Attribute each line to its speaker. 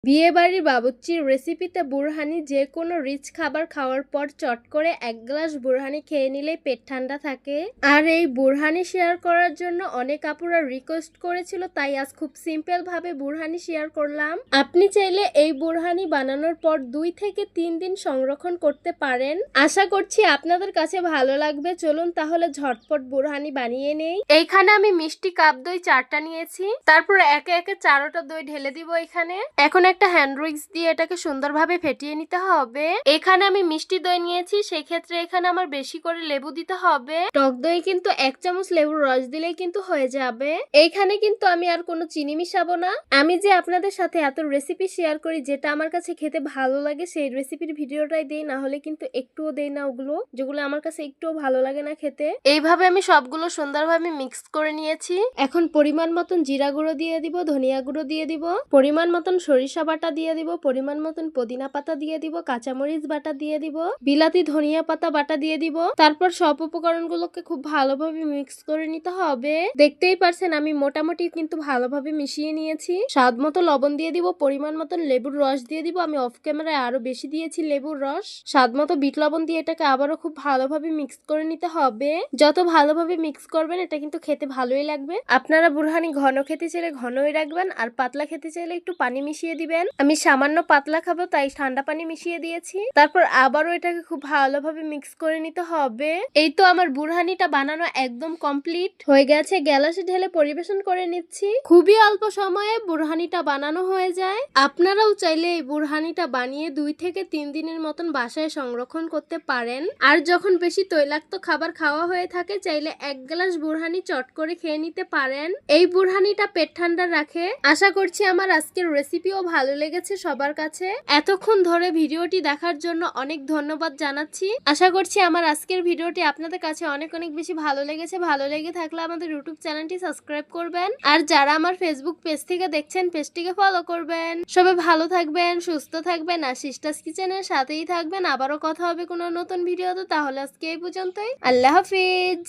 Speaker 1: বিয়ে বাড়ির বাবুর্চির রেসিপিতে বুরহানি যে কোনো রিচ খাবার খাওয়ার পর চট করে 1 গ্লাস বুরহানি খেয়ে নিলেই পেট ঠান্ডা থাকে। আর এই বুরহানি শেয়ার করার জন্য অনেক আপুরা রিকোয়েস্ট করেছিল, তাই আজ খুব সিম্পল ভাবে বুরহানি শেয়ার করলাম। আপনি চাইলে এই বুরহানি বানানোর পর 2 থেকে 3 দিন সংরক্ষণ করতে পারেন। আশা করছি আপনাদের কাছে ভালো লাগবে। চলুন তাহলে ঝটপট বুরহানি বানিয়ে নেই। এইখানে আমি মিষ্টি কাপ দই 4টা নিয়েছি, তারপর একে একে 4টা দই ঢেলে দিব। এখানে এখন একটা হ্যান্ড উইক্স দিয়ে এটাকে সুন্দরভাবে ফেটিয়ে নিতে হবে। এখানে আমি মিষ্টি দই নিয়েছি, সেই ক্ষেত্রে এখানে আমার বেশি করে লেবু দিতে হবে। টক দই কিন্তু 1 চামচ লেবুর রস দিলেই কিন্তু হয়ে যাবে। এইখানে কিন্তু আমি আর কোনো চিনি মিশাবো না। আমি যে আপনাদের সাথে এত রেসিপি শেয়ার করি, যেটা আমার কাছে খেতে ভালো লাগে সেই রেসিপির ভিডিওটাই দেই, না হলে কিন্তু একটুও দেই না ওগুলো, যেগুলো আমার কাছে একটুও ভালো লাগে না খেতে। এইভাবে আমি সবগুলো সুন্দরভাবে মিক্স করে নিয়েছি। এখন পরিমাণ মতন জিরা গুঁড়ো দিয়ে দিব, ধনিয়া গুঁড়ো দিয়ে দিব, পরিমাণ মতন সরিষা বাটা দিয়ে দিব, পরিমাণ মতন পুদিনা পাতা দিয়ে দিব, কাঁচামরিচ বাটা দিয়ে দিব, বিলাতি ধনিয়া পাতা বাটা দিয়ে দিব। তারপর সব উপকরণগুলোকে খুব ভালোভাবে মিক্স করে নিতে হবে। দেখতেই পারছেন আমি মোটামুটি কিন্তু ভালোভাবে মিশিয়ে নিয়েছি। স্বাদ মতো লবণ দিয়ে দিব, পরিমাণ মতন লেবুর রস দিয়ে দিব। আমি অফ ক্যামেরায় আরো বেশি দিয়েছি লেবুর রস। স্বাদ মতো বিট লবণ দিয়ে এটাকে আবারও খুব ভালোভাবে মিক্স করে নিতে হবে। যত ভালোভাবে মিক্স করবেন এটা কিন্তু খেতে ভালোই লাগবে। আপনারা বুরহানি ঘন খেতে চাইলে ঘনই রাখবেন, আর পাতলা খেতে চাইলে একটু পানি মিশিয়ে দিবেন। আমি সামান্য পাতলা খাবো তাই ঠান্ডা পানি মিশিয়ে দিয়েছি। তারপর আবারও এটাকে খুব ভালোভাবে মিক্স করে নিতে হবে। এই তো আমার বুরহানিটা বানানো একদম কমপ্লিট হয়ে গেছে। গ্যালাসে ঢেলে পরিবেশন করে নিচ্ছি। খুবই অল্প সময়ে বুরহানিটা বানানো হয়ে যায়। আপনারাও চাইলে এই বুরহানিটা বানিয়ে 2 থেকে 3 দিনের মতন বাসায় সংরক্ষণ করতে পারেন। আর যখন বেশি তৈলাক্ত খাবার খাওয়া হয়ে থাকে, চাইলে 1 গ্লাস বুরহানি চট করে খেয়ে নিতে পারেন। এই বুরহানিটা পেট ঠান্ডা রাখে। আশা করছি আমার আজকের রেসিপিও ভালো লেগেছে সবার কাছে। এতক্ষণ ধরে ভিডিওটি দেখার জন্য অনেক ধন্যবাদ জানাচ্ছি। আশা করছি আমার আজকের ভিডিওটি আপনাদের কাছে অনেক অনেক বেশি ভালো লেগেছে। ভালো লেগে থাকলে আমাদের ইউটিউব চ্যানেলটি সাবস্ক্রাইব করবেন, আর যারা আমার ফেসবুক পেজ থেকে দেখছেন পেজটিকে ফলো করবেন। সবাই ভালো থাকবেন, সুস্থ থাকবেন, আর সিস্টার্স কিচেনের সাথেই থাকবেন। আবারও কথা হবে কোনো নতুন ভিডিওতে। তাহলে আজকে এই পর্যন্তই। আল্লাহ হাফিজ।